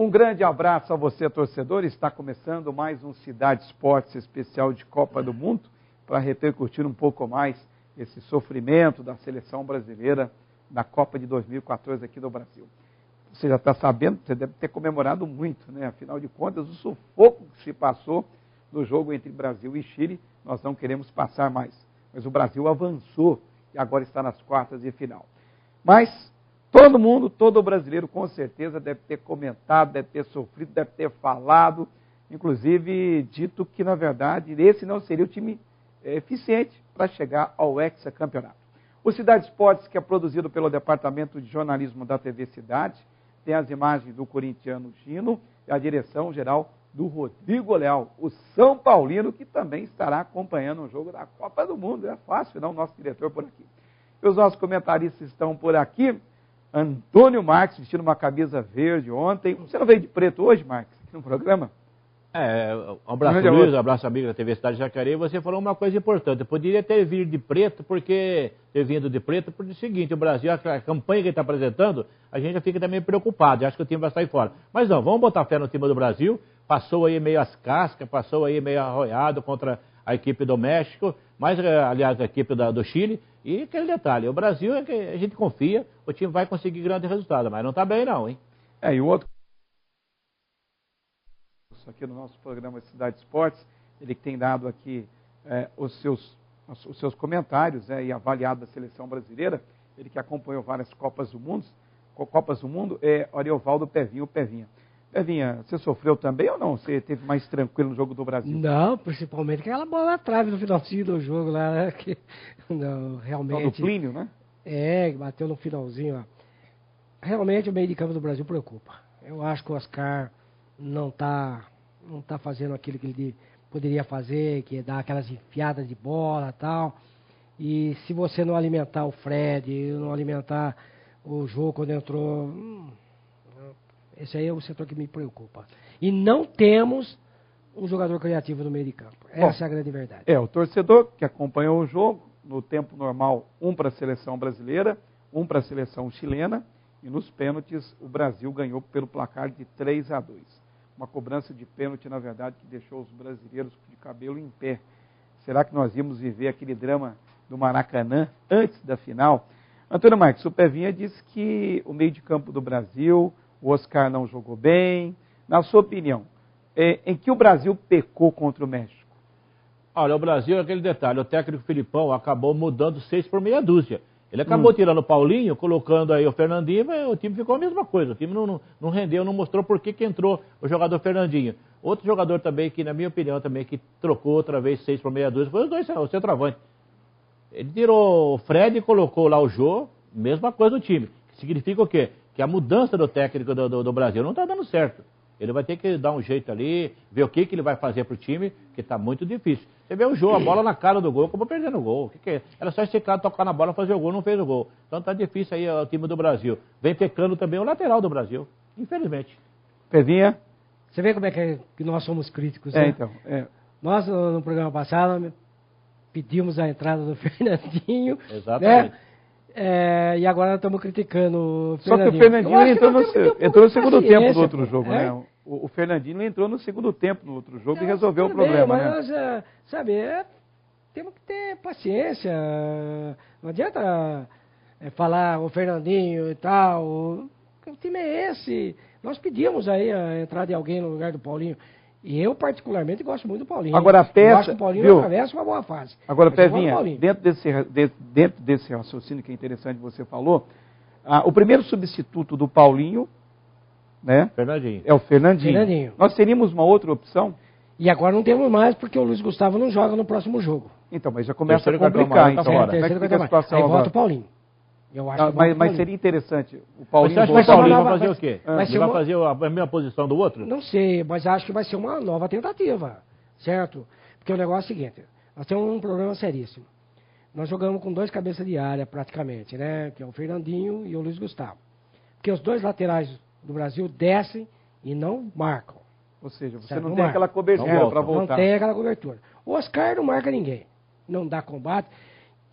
Um grande abraço a você, torcedor. Está começando mais um Cidade Esportes especial de Copa do Mundo para repercutir um pouco mais esse sofrimento da seleção brasileira na Copa de 2014 aqui no Brasil. Você já está sabendo, você deve ter comemorado muito, né? Afinal de contas, o sufoco que se passou no jogo entre Brasil e Chile, nós não queremos passar mais. Mas o Brasil avançou e agora está nas quartas de final. Mas todo mundo, todo brasileiro, com certeza, deve ter comentado, deve ter sofrido, deve ter falado, inclusive dito que, na verdade, esse não seria o time eficiente para chegar ao hexacampeonato. O Cidade Esportes, que é produzido pelo Departamento de Jornalismo da TV Cidade, tem as imagens do corintiano Gino e a direção geral do Rodrigo Leal, o São Paulino, que também estará acompanhando o jogo da Copa do Mundo. É fácil, não? O nosso diretor por aqui. E os nossos comentaristas estão por aqui. Antônio Marques, vestindo uma camisa verde ontem. Você não veio de preto hoje, Marques, aqui no programa? Um abraço, Luiz, um abraço, amigo da TV Cidade de Jacareí. Você falou uma coisa importante. Eu poderia ter vindo de preto, porque o seguinte, o Brasil, a campanha que ele está apresentando, a gente já fica também preocupado. Acho que o time vai sair fora. Mas não, vamos botar fé no time do Brasil. Passou aí meio às cascas, passou aí meio arroiado contra a equipe do México, mas, aliás, a equipe do Chile. E aquele detalhe, o Brasil, a gente confia, o time vai conseguir grande resultado, mas não está bem não, hein? E o outro aqui no nosso programa Cidade Esportes, ele que tem dado aqui os seus comentários e avaliado a seleção brasileira, ele que acompanhou várias Copas do Mundo, é Ariovaldo Pevinha. Pevinha, você sofreu também ou não? Você teve mais tranquilo no jogo do Brasil? Não, principalmente aquela bola na trave no finalzinho do jogo lá, né? Que, não, realmente... Do Plínio, né? Bateu no finalzinho lá. Realmente o meio de campo do Brasil preocupa. Eu acho que o Oscar não tá fazendo aquilo que ele poderia fazer, que é dar aquelas enfiadas de bola e tal. E se você não alimentar o Fred, não alimentar o jogo quando entrou... esse aí é o setor que me preocupa. E não temos um jogador criativo no meio de campo. Essa é a grande verdade. O torcedor que acompanhou o jogo, no tempo normal, um para a seleção brasileira, um para a seleção chilena, e nos pênaltis o Brasil ganhou pelo placar de 3-2. Uma cobrança de pênalti, na verdade, que deixou os brasileiros de cabelo em pé. Será que nós íamos viver aquele drama do Maracanã antes da final? Antônio Marques, o Pevinha disse que o meio de campo do Brasil, o Oscar não jogou bem. Na sua opinião, em que o Brasil pecou contra o México? Olha, o Brasil, aquele detalhe, o técnico Filipão acabou mudando 6 por meia dúzia. Ele acabou tirando o Paulinho, colocando aí o Fernandinho, mas o time ficou a mesma coisa. O time não rendeu, não mostrou por que entrou o jogador Fernandinho. Outro jogador também, que na minha opinião também, que trocou outra vez 6 por meia dúzia, foi os dois, o centroavante. Ele tirou o Fred e colocou lá o Jô, mesma coisa no time. Significa o quê? Que a mudança do técnico do Brasil não está dando certo. Ele vai ter que dar um jeito ali, ver o que ele vai fazer para o time, que está muito difícil. Você vê o jogo, a bola na cara do gol, acabou perdendo o gol. O que é? Era só esse cara tocar na bola, fazer o gol, não fez o gol. Então está difícil aí o time do Brasil. Vem pecando também o lateral do Brasil, infelizmente. Pevinha? Você vê como é que nós somos críticos, né? Nós, no programa passado, pedimos a entrada do Fernandinho. Exatamente. Né? E agora estamos criticando o Fernandinho. Só que o Fernandinho entrou no segundo tempo do outro jogo, né? O Fernandinho entrou no segundo tempo no outro jogo e resolveu o problema, bem, mas, né? Temos que ter paciência. Não adianta falar o Fernandinho e tal. O time é esse. Nós pedimos aí a entrada de alguém no lugar do Paulinho. E eu, particularmente, gosto muito do Paulinho. Agora, a peça... Eu acho que o Paulinho atravessa uma boa fase. Agora, Pevinha, dentro desse raciocínio que é interessante que você falou, o primeiro substituto do Paulinho, né? Fernandinho. É o Fernandinho. Nós teríamos uma outra opção? E agora não temos mais, porque o Luiz Gustavo não joga no próximo jogo. Então, mas já começa a complicar. Então, como é que fica a situação aí agora? volta o Paulinho. Eu acho mas seria interessante o Paulinho... Você acha que o Paulinho vai fazer o quê? Ele vai fazer a mesma posição do outro? Não sei, mas acho que vai ser uma nova tentativa, certo? Porque o negócio é o seguinte, nós temos um problema seríssimo. Nós jogamos com 2 cabeças de área, praticamente, né? Que é o Fernandinho e o Luiz Gustavo. Porque os 2 laterais do Brasil descem e não marcam. Ou seja, você não tem aquela cobertura para voltar. Não tem aquela cobertura. O Oscar não marca ninguém. Não dá combate.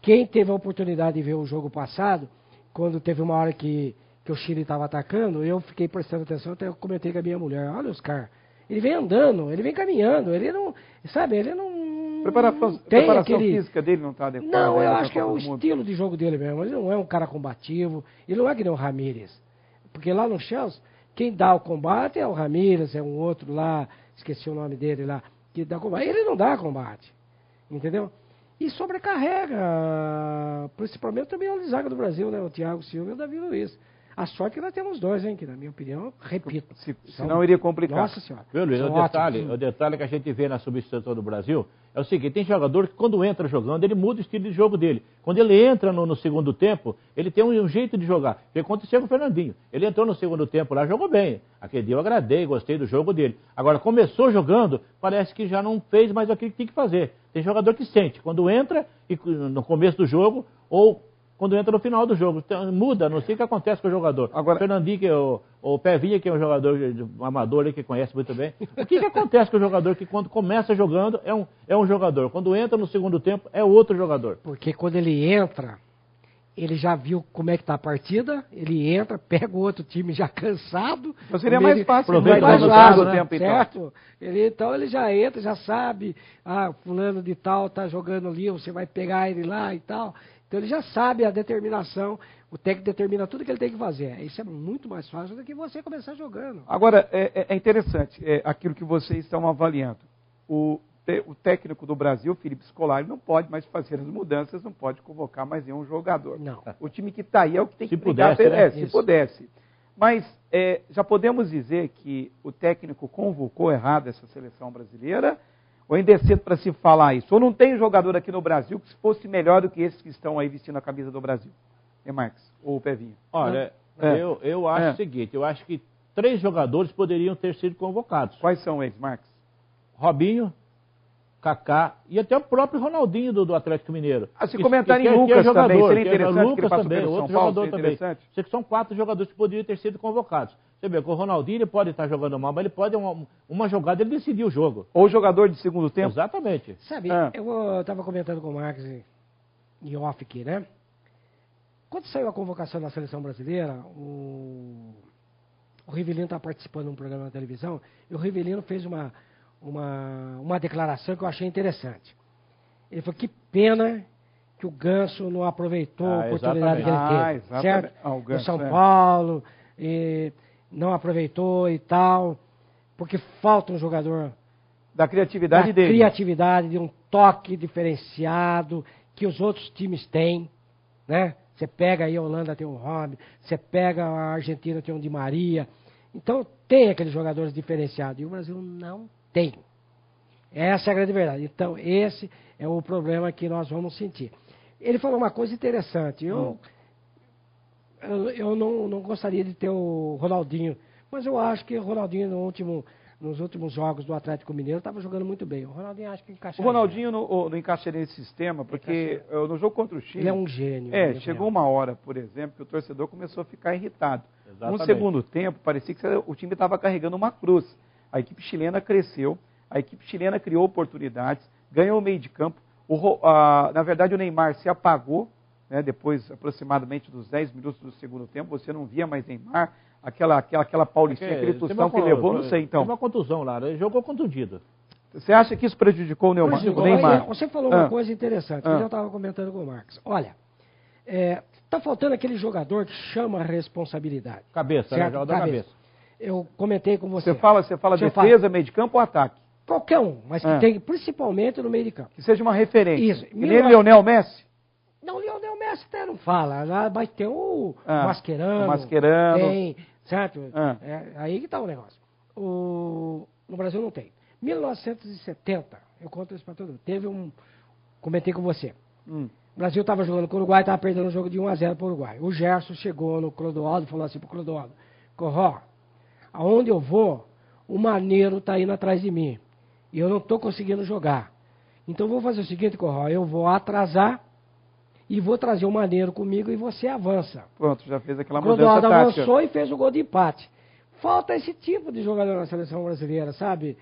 Quem teve a oportunidade de ver o jogo passado, quando teve uma hora que que o Chile estava atacando, eu fiquei prestando atenção, até eu comentei com a minha mulher, olha os caras, ele vem andando, ele vem caminhando, ele não, sabe, ele não... Preparação física dele não está adequada. Não, eu acho que é o estilo de jogo dele mesmo, ele não é um cara combativo, ele não é que nem o Ramírez, porque lá no Chelsea, quem dá o combate é o Ramírez, é um outro lá, esqueci o nome dele lá, que dá combate, ele não dá combate, entendeu? E sobrecarrega, principalmente também a zaga do Brasil, né? O Thiago Silva e o Davi Luiz. A sorte que nós temos dois, hein? Que na minha opinião, repito. Senão iria complicar. Nossa Senhora. Viu, Luiz? O detalhe que a gente vê na substituição do Brasil é o seguinte, tem jogador que quando entra jogando, ele muda o estilo de jogo dele. Quando ele entra no segundo tempo, ele tem um jeito de jogar. O que aconteceu com o Fernandinho? Ele entrou no segundo tempo lá, jogou bem. Aquele dia eu agradei, gostei do jogo dele. Agora, começou jogando, parece que já não fez mais aquilo que tem que fazer. Tem jogador que sente, quando entra no começo do jogo, ou quando entra no final do jogo. Então, muda, não sei o que acontece com o jogador. Agora, o Fernandinho, que é o Pevinha, que é um jogador, um amador aí, que conhece muito bem. O que acontece com o jogador que quando começa jogando é um jogador, quando entra no segundo tempo é outro jogador? Porque quando ele entra, ele já viu como é que tá a partida, ele entra, pega o outro time já cansado. Então seria mais fácil, aproveita mais fácil, né? Tempo, certo? Então ele já entra, já sabe, fulano de tal tá jogando ali, você vai pegar ele lá e tal. Então ele já sabe a determinação, o técnico determina tudo que ele tem que fazer. Isso é muito mais fácil do que você começar jogando. Agora, é interessante aquilo que vocês estão avaliando. O técnico do Brasil, Felipe Scolari, não pode mais fazer as mudanças, não pode convocar mais nenhum jogador. Não. O time que está aí é o que tem que brigar, né? Se pudesse. Mas já podemos dizer que o técnico convocou errado essa seleção brasileira? Ou ainda é cedo para se falar isso? Ou não tem jogador aqui no Brasil que fosse melhor do que esses que estão aí vestindo a camisa do Brasil? Marcos? Ou Pevinho? Olha, eu acho o seguinte, eu acho que 3 jogadores poderiam ter sido convocados. Quais são eles, Marcos? Robinho, Kaká e até o próprio Ronaldinho do Atlético Mineiro. Se comentarem em Lucas também, seria interessante. Lucas também, outro jogador também. Sei que são 4 jogadores que poderiam ter sido convocados. Você vê que o Ronaldinho ele pode estar jogando mal, mas ele pode, uma jogada, ele decidir o jogo. Ou jogador de segundo tempo. Exatamente. Sabe, eu estava comentando com o Marcos em off aqui, né? Quando saiu a convocação da seleção brasileira, o Rivelino está participando de um programa na televisão, e o Rivelino fez uma declaração que eu achei interessante. Ele falou, que pena que o Ganso não aproveitou a oportunidade que ele teve, certo? O Ganso, São Paulo, não aproveitou e tal, porque falta um jogador da criatividade dele. Criatividade, de um toque diferenciado que os outros times têm, né? Você pega aí a Holanda, tem o Robin, você pega a Argentina, tem o Di Maria. Então tem aqueles jogadores diferenciados e o Brasil não tem. Essa é a grande verdade. Então esse é o problema que nós vamos sentir. Ele falou uma coisa interessante. Eu não gostaria de ter o Ronaldinho, mas eu acho que o Ronaldinho nos últimos jogos do Atlético Mineiro estava jogando muito bem. O Ronaldinho acho que encaixaria. O Ronaldinho não encaixaria nesse sistema, porque no jogo contra o Chile... Ele é um gênio. Chegou uma hora, por exemplo, que o torcedor começou a ficar irritado. Exatamente. No segundo tempo, parecia que o time estava carregando uma cruz. A equipe chilena cresceu, a equipe chilena criou oportunidades, ganhou o meio de campo. Na verdade, o Neymar se apagou, né, depois aproximadamente dos 10 minutos do segundo tempo, você não via mais Neymar, aquela paulistinha, aquele tostão que levou, não sei então. Teve uma contusão lá, ele jogou contundido. Você acha que isso prejudicou o Neymar? Você falou uma coisa interessante, que eu estava comentando com o Marcos. Olha, está faltando aquele jogador que chama a responsabilidade. Cabeça, né? Jogador da cabeça. Eu comentei com você. Você fala defesa, meio de campo ou ataque? Qualquer um, mas que tem, principalmente no meio de campo. Que seja uma referência. Isso. Que nem Lionel Messi? Não, o Lionel Messi até não fala. Lá vai ter o Mascherano. O Mascherano. Tem, certo? Aí que está o negócio. No Brasil não tem. 1970, eu conto isso para todo mundo, comentei com você. O Brasil estava jogando com o Uruguai, estava perdendo o jogo de 1-0 para o Uruguai. O Gerson chegou no Clodoaldo e falou assim para o Clodoaldo, Corró, aonde eu vou, o Maneiro está indo atrás de mim. E eu não estou conseguindo jogar. Então eu vou fazer o seguinte, Corró, eu vou atrasar e vou trazer o Maneiro comigo e você avança. Pronto, já fez aquela o mudança tática. O Clodoaldo avançou e fez o gol de empate. Falta esse tipo de jogador na seleção brasileira, sabe?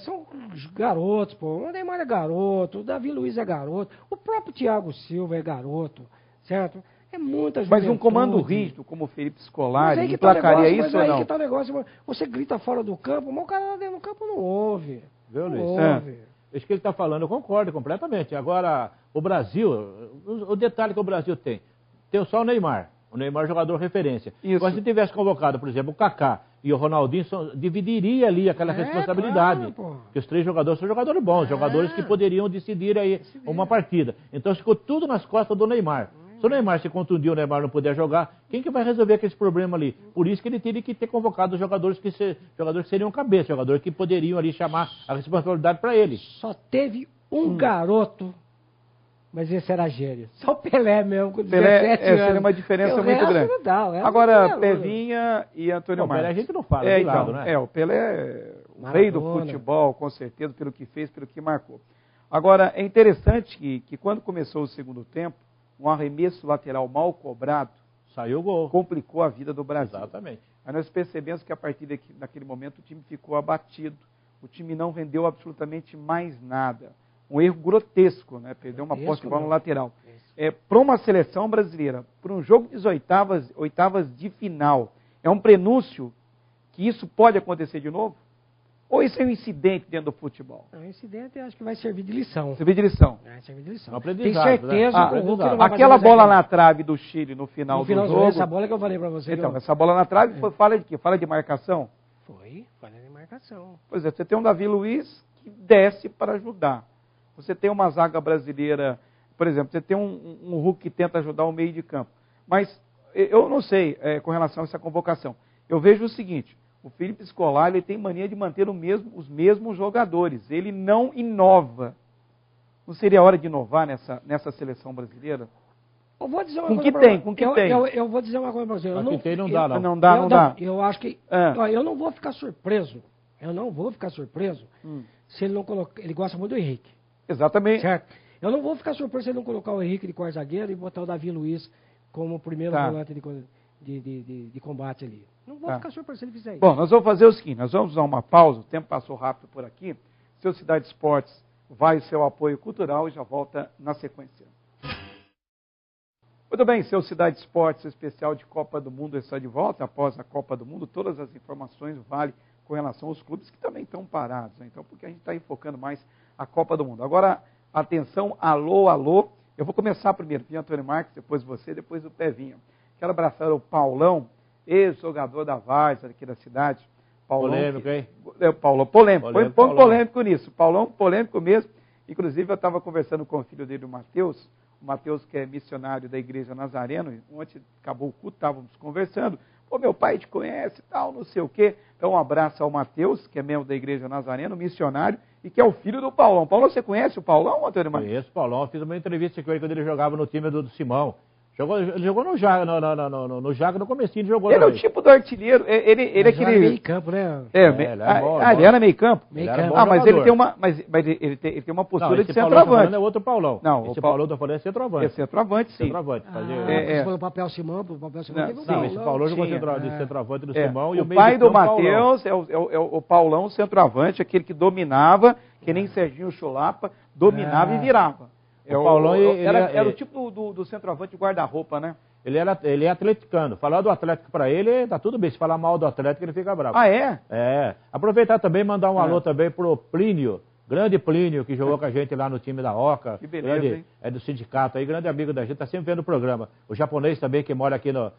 São garotos, pô. O Neymar é garoto, o Davi Luiz é garoto, o próprio Thiago Silva é garoto, certo? É muita Mas um juventude. comando rígido, como o Felipe Scolari, Mas aí que tá o emplacaria negócio, isso mas ou não? aí que tá o negócio. Você grita fora do campo, mas o cara lá dentro do campo não ouve. Viu, Luiz? Não ouve. Isso que ele está falando, eu concordo completamente. Agora, o Brasil, o detalhe que o Brasil tem só o Neymar. O Neymar é jogador referência. Isso. Agora, se tivesse convocado, por exemplo, o Kaká e o Ronaldinho, dividiria ali aquela responsabilidade. Claro, Porque os 3 jogadores são jogadores bons, jogadores que poderiam decidir aí uma partida. Então ficou tudo nas costas do Neymar. Se o Neymar se contundiu, o Neymar não puder jogar, quem que vai resolver aqueles problemas ali? Por isso que ele teria que ter convocado os jogadores que seriam cabeça, jogadores que poderiam ali chamar a responsabilidade para ele. Só teve um garoto, mas esse era gênio. Só o Pelé mesmo, com 17 anos. Seria uma diferença O muito resto grande. não dá, o resto Agora, não é, Pevinha e Antônio O Pelé Marcos. a gente não fala de lado, né? O Pelé é o rei do Maradona. futebol, com certeza, pelo que fez, pelo que marcou. Agora, é interessante que quando começou o segundo tempo, um arremesso lateral mal cobrado Saiu o gol. complicou a vida do Brasil. Exatamente. Aí nós percebemos que a partir daquele momento o time ficou abatido. O time não rendeu absolutamente mais nada. Um erro grotesco, né? Perdeu uma posse de bola no lateral. Para uma seleção brasileira, para um jogo de oitavas de final, é um prenúncio que isso pode acontecer de novo? Ou isso é um incidente dentro do futebol? O incidente eu acho que vai servir de lição. Servir de lição. Vai servir de lição. Um Tem aprendizado, certeza né? que o Hulk não vai fazer Aquela mais bola aquilo. na trave do Chile no final No do finalzinho, jogo. essa bola que eu falei pra você. Então, que eu- essa bola na trave foi fala de quê? Fala de marcação? Foi, falha de marcação. Pois é, você tem um Davi Luiz que desce para ajudar. Você tem uma zaga brasileira, por exemplo, você tem um Hulk que tenta ajudar o meio de campo. Mas eu não sei com relação a essa convocação. Eu vejo o seguinte, o Felipe Scolari ele tem mania de manter os mesmos jogadores. Ele não inova. Não seria hora de inovar nessa seleção brasileira? Eu vou dizer uma Com coisa que pra tem? você. Com que tem? Eu vou dizer uma coisa pra você. Eu Com que tem não eu- dá, não. Não dá, não dá. Eu acho que... Ah. Ó, eu não vou ficar surpreso. Eu não vou ficar surpreso se ele não colocar... Ele gosta muito do Henrique, Exatamente. certo? Eu não vou ficar surpreso se ele não colocar o Henrique de quarto zagueiro e botar o Davi Luiz como primeiro Tá. volante de combate ali. Não vou Tá. ficar surpreso se ele fizer isso. Bom, nós vamos fazer o seguinte, nós vamos dar uma pausa, o tempo passou rápido por aqui. Seu Cidade Esportes vai o seu apoio cultural e já volta na sequência. Muito bem, seu Cidade Esportes especial de Copa do Mundo está de volta após a Copa do Mundo. Todas as informações valem com relação aos clubes que também estão parados, né? Então, porque a gente está enfocando mais a Copa do Mundo. Agora, atenção, alô, alô. Eu vou começar primeiro, Antônio Marcos, depois você, depois o Pevinha. Quero abraçar o Paulão, ex-jogador da Várzea aqui da cidade. Paulão, Polêmico, hein? Paulão, polêmico. Põe Paulão. polêmico nisso. Paulão, polêmico mesmo. Inclusive, eu estava conversando com o filho dele, o Matheus, que é missionário da Igreja Nazareno. Ontem acabou o culto, estávamos conversando. Pô, meu pai te conhece e tal, não sei o quê. Então, um abraço ao Matheus, que é membro da Igreja Nazareno, missionário, e que é o filho do Paulão. Paulão, você conhece o Paulão, Antônio Marcos? Conheço o Paulão, fiz uma entrevista com ele quando ele jogava no time do Simão. Ele jogou no Jaga, no Jaga, no comecinho ele jogou. Ele é o também. tipo do artilheiro. Ele é Mas joga meio aquele... campo, né? ele era bom, ele era meio campo? Meio Ele era campo. bom Mas ele jogador. tem uma, mas ele tem uma Não, postura de esse Paulão que eu tô falando centroavante. é outro Paulão. Não, Esse o Paulão que eu falei é centroavante. É centroavante, sim. Centroavante. Fazia... Você falou papel Simão, pro papel Simão Não, teve um sim, Não, esse Paulão jogou tinha. de centroavante do É, Simão e o o meio pai de do campo, Paulão. Matheus é o Paulão, centroavante, aquele que dominava, que nem Serginho Chulapa, dominava e virava. O Paulão, era o tipo do centroavante guarda-roupa, né? Ele é atleticano. Falar do Atlético pra ele, tá tudo bem. Se falar mal do Atlético, ele fica bravo. Ah, é? É. Aproveitar também e mandar um alô também pro Plínio, grande Plínio, que jogou com a gente lá no time da Oca. Que beleza, grande, hein? É do sindicato aí, grande amigo da gente, tá sempre vendo o programa. O japonês também, que mora aqui na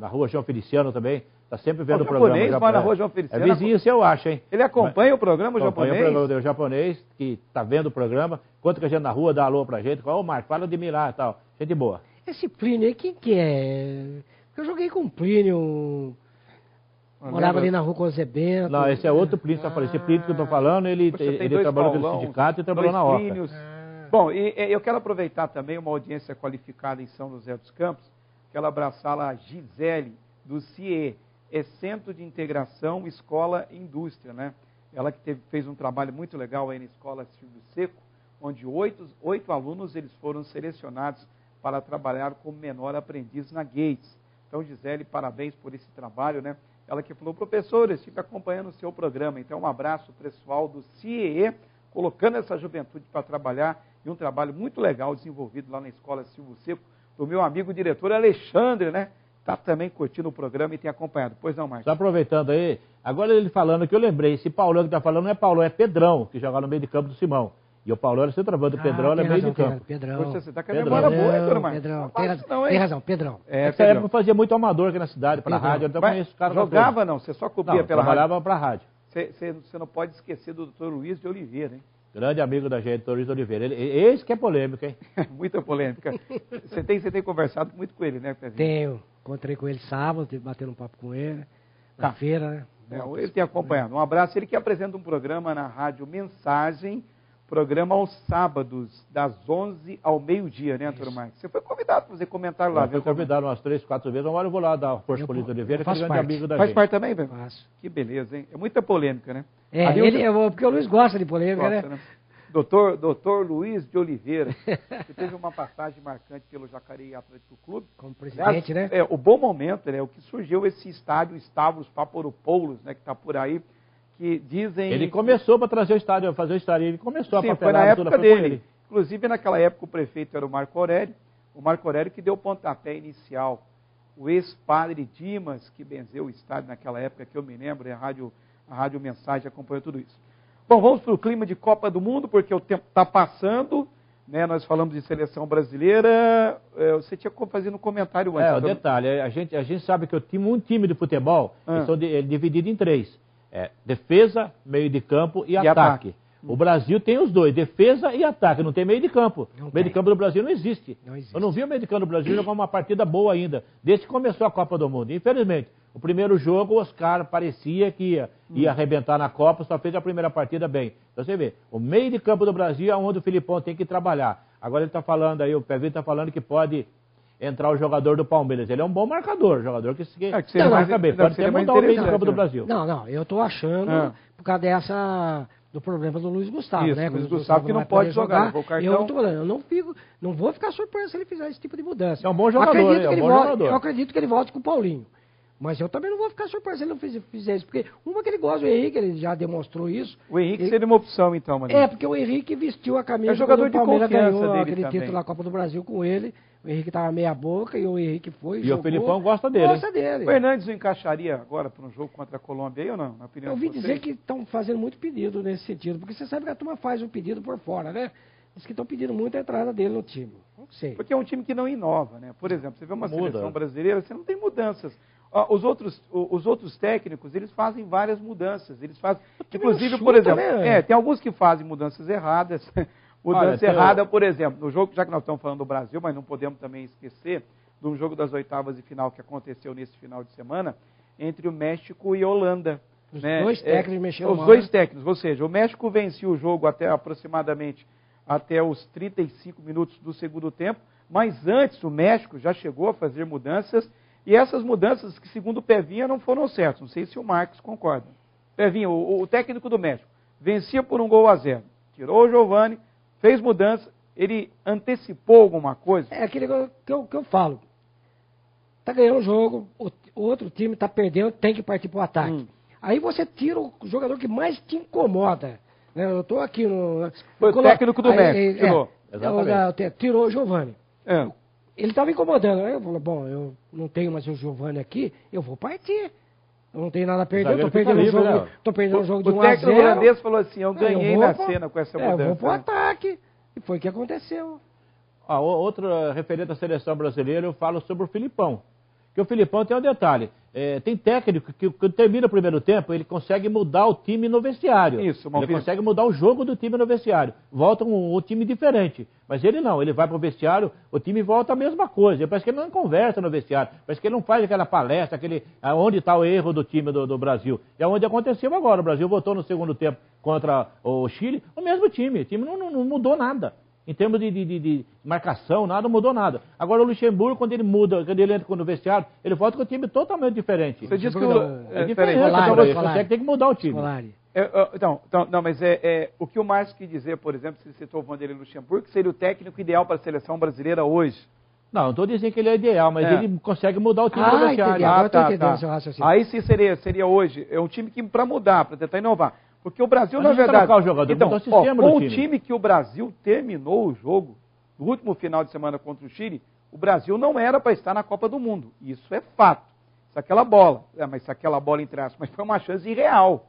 rua João Feliciano também, tá sempre vendo o programa. O japonês mora na rua João Feliciano. É vizinho seu, eu acho, hein? Ele acompanha o programa, o Acompanha japonês? o programa do japonês, que tá vendo o programa, conta com a gente na rua, dá alô pra gente. Ô, Marco, fala de mim lá e tal. Gente boa. Esse Plínio aí, quem que é? Eu joguei com o Plínio, morava ali na rua Conzebento. Não, esse é outro Plínio, tá falando. Esse Plínio que eu tô falando, ele Poxa, tem dois trabalhou Paulão, no sindicato e trabalhou dois na Oca. Plínios. Bom, e eu quero aproveitar também uma audiência qualificada em São José dos Campos, quero abraçar lá a Gisele, do CIE, é Centro de Integração Escola e Indústria, né? Ela que fez um trabalho muito legal aí na Escola Silvio Seco, onde oito alunos eles foram selecionados para trabalhar como menor aprendiz na Gates. Então, Gisele, parabéns por esse trabalho, né? Ela que falou, professor, eu estive acompanhando o seu programa. Então, um abraço pessoal do CIE, colocando essa juventude para trabalhar, e um trabalho muito legal desenvolvido lá na Escola Silvio Seco, do meu amigo diretor Alexandre, né? Está também curtindo o programa e tem acompanhado. Pois não, Marcos? Só aproveitando aí, agora ele falando que eu lembrei, esse Paulão que está falando não é Paulão, é Pedrão, que joga no meio de campo do Simão. E o Paulão era centroavante do Pedrão, ele é meio de campo. Pedrão. Poxa, você está com a memória boa, hein, Dona Marcos? Pedrão, Não, tem razão, Pedrão. Nessa época eu fazia muito amador aqui na cidade, para a rádio, então eu conheço os caras. Jogava não, você só cobria pela rádio? Trabalhava para a rádio. Você não pode esquecer do Dr. Luiz de Oliveira, hein? Grande amigo da gente, Dr. Luiz de Oliveira. Esse que é polêmico, hein? Muita polêmica. Você tem conversado muito com ele, né, Pezinho? Tenho. Encontrei com ele sábado, batendo um papo com ele, na feira, né? Ele tem acompanhado. Um abraço. Ele que apresenta um programa na rádio Mensagem, programa aos sábados, das 11 ao meio-dia, né, Antônio Marques? Você foi convidado para fazer comentário lá, viu? Fui convidado umas 3, 4 vezes. Uma hora eu vou lá dar força para o Luiz de Oliveira, que é grande amigo da gente. Faz parte também, velho? Faço. Que beleza, hein? É muita polêmica, né? Porque o Luiz gosta de polêmica, né? Doutor Luiz de Oliveira, que teve uma passagem marcante pelo Jacareí Atlético Clube. Como presidente, né? O bom momento, né? O que surgiu esse estádio Stavros Paporopoulos, né? Que está por aí, que dizem... Ele começou para trazer o estádio, a fazer o estádio, ele começou a papelada. Foi na época dele. Inclusive, naquela época, o prefeito era o Marco Aurélio que deu o pontapé inicial. O ex-padre Dimas, que benzeu o estádio naquela época, que eu me lembro, a Rádio Mensagem acompanhou tudo isso. Bom, vamos para o clima de Copa do Mundo, porque o tempo está passando, né? Nós falamos de seleção brasileira. Você tinha fazendo um comentário antes. O detalhe, a gente sabe que um time de futebol é dividido em 3. Defesa, meio de campo e ataque. O Brasil tem os dois, defesa e ataque, não tem meio de campo. O meio de campo do Brasil não existe. Eu não vi o meio de campo do Brasil jogar uma partida boa ainda, desde que começou a Copa do Mundo. Infelizmente, o primeiro jogo, o Oscar parecia que ia arrebentar na Copa, só fez a primeira partida bem. Então você vê, o meio de campo do Brasil é onde o Filipão tem que trabalhar. Agora ele está falando aí, o Pevinho está falando que pode entrar o jogador do Palmeiras. Ele é um bom marcador, jogador que marca bem. Pode até mudar o meio de campo do Brasil. Não, eu estou achando, por causa do problema do Luiz Gustavo, isso, né? Luiz Gustavo que não pode jogar. Eu não vou ficar surpreso se ele fizer esse tipo de mudança. É um bom jogador, Eu acredito que ele volte com o Paulinho. Mas eu também não vou ficar surpreso se ele não fizer isso. Porque uma que ele gosta do Henrique, ele já demonstrou isso. O Henrique seria uma opção, então, mano. Porque o Henrique vestiu a camisa jogador quando o Palmeiras ganhou aquele título na Copa do Brasil com ele. O Henrique estava meia boca e o Henrique foi. E o Filipão gosta dele. O Hernandes o encaixaria agora para um jogo contra a Colômbia aí ou não? Na opinião eu ouvi dizer que estão fazendo muito pedido nesse sentido. Porque você sabe que a turma faz o pedido por fora, né? Diz que estão pedindo muito a entrada dele no time. Não sei. Porque é um time que não inova, né? Por exemplo, você vê uma seleção brasileira, você não tem mudanças. Os outros técnicos, eles fazem várias mudanças. Eles fazem, inclusive, por exemplo, tem alguns que fazem mudanças erradas. Errada, por exemplo, no jogo, já que nós estamos falando do Brasil, mas não podemos também esquecer de um jogo das oitavas de final que aconteceu nesse final de semana, entre o México e a Holanda. Os dois técnicos mexeram mal. Os dois técnicos, ou seja, o México venceu o jogo aproximadamente até os 35 minutos do segundo tempo, mas antes o México já chegou a fazer mudanças, e essas mudanças que, segundo o Pevinha, não foram certas. Não sei se o Marcos concorda. Pevinha, o técnico do México, vencia por 1-0, tirou o Giovani, fez mudança, ele antecipou alguma coisa? É aquele que eu falo. Está ganhando o jogo, o outro time está perdendo, tem que partir para o ataque. Aí você tira o jogador que mais te incomoda. Né? Eu estou aqui no... Foi o técnico do México, tirou o Giovani. Ele estava incomodando. Aí eu falei, bom, eu não tenho mais o Giovani aqui, eu vou partir. Eu não tenho nada a perder, estou perdendo o jogo de 1-0. O técnico holandês falou assim, eu ganhei na cena com essa mudança. Eu vou pro ataque. E foi o que aconteceu. Outra referente à seleção brasileira, eu falo sobre o Filipão. Porque o Filipão tem um detalhe. Tem técnico que quando termina o primeiro tempo, ele consegue mudar o time no vestiário. Ele consegue mudar o jogo do time no vestiário. Volta um time diferente. Mas ele não, ele vai para o vestiário, o time volta a mesma coisa. Parece que ele não conversa no vestiário. Parece que ele não faz aquela palestra, onde está o erro do time do Brasil. É onde aconteceu agora. O Brasil voltou no segundo tempo contra o Chile, o mesmo time. O time não mudou nada. Em termos de marcação, nada mudou nada. Agora o Luxemburgo, quando ele entra no vestiário, ele volta com o time totalmente diferente. Você diz que é diferente, tem que mudar o time. Mas o que o Márcio quis dizer, por exemplo, se citou o Vanderlei Luxemburgo, que seria o técnico ideal para a seleção brasileira hoje. Não estou dizendo que ele é ideal, mas ele consegue mudar o time do vestiário. Aí sim seria hoje, é um time que para mudar, para tentar inovar. Porque o Brasil, na verdade... O jogador, com o time que o Brasil terminou o jogo, no último final de semana contra o Chile, o Brasil não era para estar na Copa do Mundo. Isso é fato. Se aquela bola, mas se aquela bola entre aspas, mas foi uma chance irreal.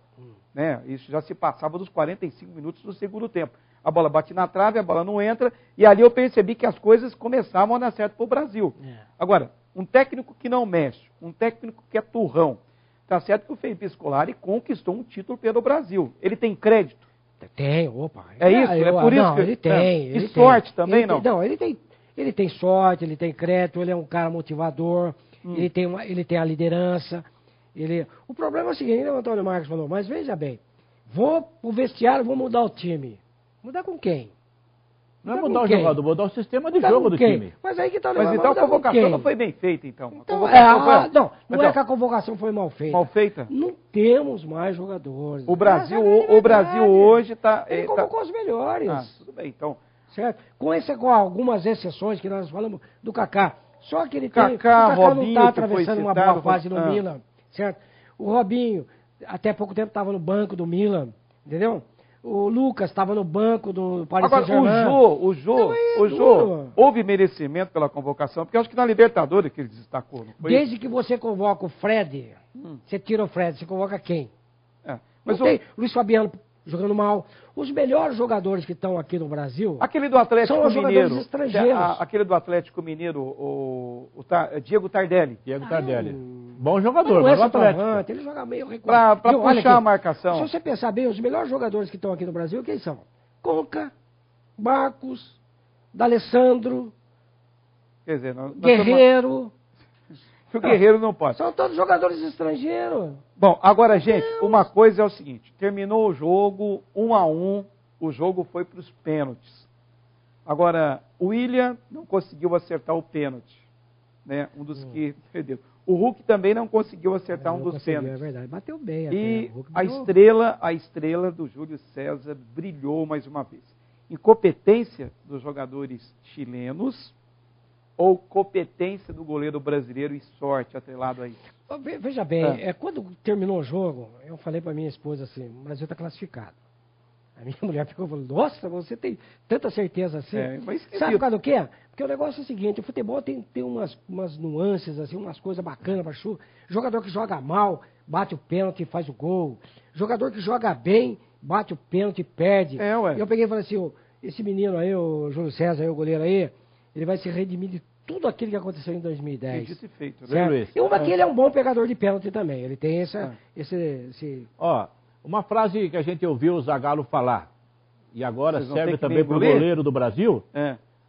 Né? Isso já se passava dos 45 minutos do segundo tempo. A bola bate na trave, a bola não entra, e ali eu percebi que as coisas começavam a dar certo para o Brasil. Agora, um técnico que não mexe, um técnico que é turrão, tá certo que o Felipe Scolari conquistou um título pelo Brasil. Ele tem crédito? Tem, opa. É isso? É por isso não, que ele tem. E sorte também, ele não? Não, ele tem sorte, ele tem crédito, ele é um cara motivador, ele tem a liderança. O problema é o seguinte, o Antônio Marcos falou, mas veja bem, vou pro vestiário, vou mudar o time. Mudar com quem? Não é mudar o jogador, mudar o sistema de jogo do time. Mas aí que tá o Mas então a convocação não foi bem feita, então. Não é que a convocação foi mal feita. Mal feita? Não temos mais jogadores. O Brasil hoje está... Ele convocou os melhores. Tudo bem, então. Certo? Com algumas exceções que nós falamos do Kaká. Só que o Kaká não está atravessando uma boa fase no Milan. Certo? O Robinho, até pouco tempo, estava no banco do Milan. Entendeu? O Lucas estava no banco do Paris Saint-Germain. Agora, o Jô, houve merecimento pela convocação, porque eu acho que na Libertadores que ele destacou. Não foi Desde que você convoca o Fred, você tira o Fred, você convoca quem? Mas Luiz Fabiano jogando mal. Os melhores jogadores que estão aqui no Brasil... Aquele do Atlético são os Mineiro. Jogadores estrangeiros. Aquele do Atlético Mineiro, o Diego Tardelli. Diego Tardelli. Bom jogador, mas o Atlético. Ele joga meio recuado. Para puxar a marcação. Se você pensar bem, os melhores jogadores que estão aqui no Brasil, quem são? Conca, Marcos, D'Alessandro, quer dizer, Guerreiro... O Guerreiro não pode. São todos jogadores estrangeiros. Bom, agora, gente, uma coisa é o seguinte. Terminou o jogo, 1-1, o jogo foi para os pênaltis. Agora, o William não conseguiu acertar o pênalti. Né? Um dos que perdeu. O Hulk também não conseguiu acertar um dos pênaltis. É verdade, bateu bem. E até, a estrela do Júlio César brilhou mais uma vez. Incompetência dos jogadores chilenos ou competência do goleiro brasileiro e sorte atrelado a isso? Veja bem, quando terminou o jogo, eu falei para minha esposa assim, o Brasil está classificado. A minha mulher ficou falando, nossa, você tem tanta certeza assim? Sabe por causa do quê? Porque o negócio é o seguinte, o futebol tem umas nuances, assim, umas coisas bacanas para chuva. Jogador que joga mal, bate o pênalti e faz o gol. Jogador que joga bem, bate o pênalti e perde. E eu peguei e falei assim, esse menino aí, o Júlio César, aí, o goleiro aí, ele vai se redimir de tudo aquilo que aconteceu em 2010. Dito e feito, né, Luiz? E uma que ele é um bom pegador de pênalti também. Ele tem esse... Ó, uma frase que a gente ouviu o Zagallo falar, e agora serve também para o goleiro do Brasil,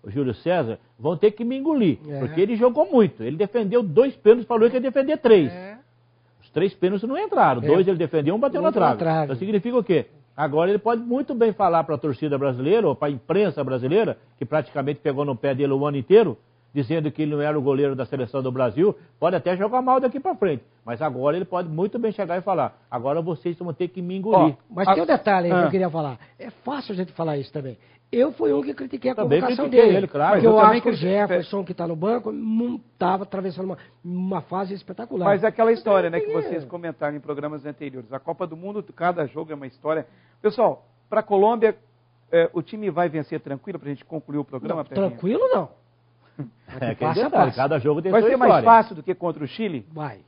o Júlio César, vão ter que me engolir, porque ele jogou muito. Ele defendeu 2 pênaltis, falou que ia defender 3. Os 3 pênaltis não entraram, 2 ele defendeu, 1 bateu na trave. Então significa o quê? Agora ele pode muito bem falar para a torcida brasileira, ou para a imprensa brasileira, que praticamente pegou no pé dele o ano inteiro, dizendo que ele não era o goleiro da seleção do Brasil, pode até jogar mal daqui para frente. Mas agora ele pode muito bem chegar e falar, agora vocês vão ter que me engolir. Mas tem um detalhe aí que eu queria falar. É fácil a gente falar isso também. Eu fui um que critiquei a também convocação critiquei dele. Ele, claro. Porque eu acho que o Jefferson, que está no banco, não estava atravessando uma fase espetacular. Mas é aquela história, né, que vocês comentaram em programas anteriores. A Copa do Mundo, cada jogo é uma história. Pessoal, para a Colômbia, o time vai vencer tranquilo para a gente concluir o programa? Tranquilo não. Passa. Cada jogo tem vai sua ser história. mais fácil do que contra o Chile? Vai.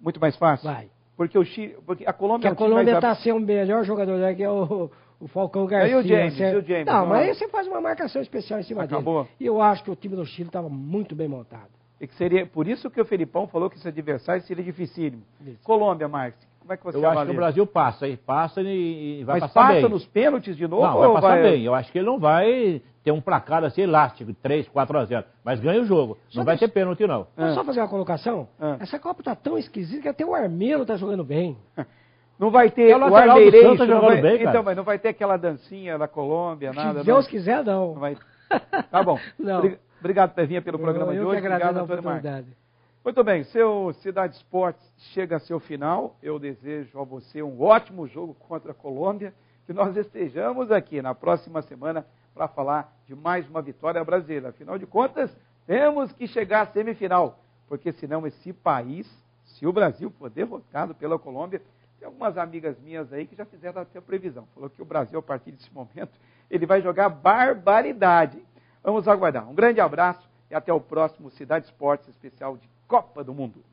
Muito mais fácil? Vai. Porque a Colômbia... Porque a Colômbia está sendo o melhor jogador, né, que é o Falcão Garcia. E o James? Não, mas aí você faz uma marcação especial em cima dele. Acabou. E eu acho que o time do Chile estava muito bem montado. E que seria, por isso que o Felipão falou que esse adversário seria dificílimo. Isso. Colômbia, Marcos, como é que você avalia? Eu acho que o Brasil passa e vai mas passar bem. Mas passa nos pênaltis de novo? Não, vai passar bem. Eu acho que ele não vai ter um placar assim elástico, 3, 4-0, mas ganha o jogo. Não vai ter pênalti, não. Vamos só fazer uma colocação? Essa Copa está tão esquisita que até o Armeiro está jogando bem. Não vai ter o Armeirês jogando bem, cara. Então, mas não vai ter aquela dancinha da Colômbia, nada. Se Deus quiser, não. Vai... Tá bom. Obrigado, Pevinha, pelo programa de hoje. Obrigado, a oportunidade. Muito bem, seu Cidade Esportes chega a seu final. Eu desejo a você um ótimo jogo contra a Colômbia, que nós estejamos aqui na próxima semana para falar de mais uma vitória brasileira. Afinal de contas, temos que chegar à semifinal, porque senão esse país, se o Brasil for derrotado pela Colômbia, tem algumas amigas minhas aí que já fizeram até a previsão. Falou que o Brasil, a partir desse momento, ele vai jogar barbaridade. Vamos aguardar. Um grande abraço. e até o próximo Cidade Esportes especial de Copa do Mundo.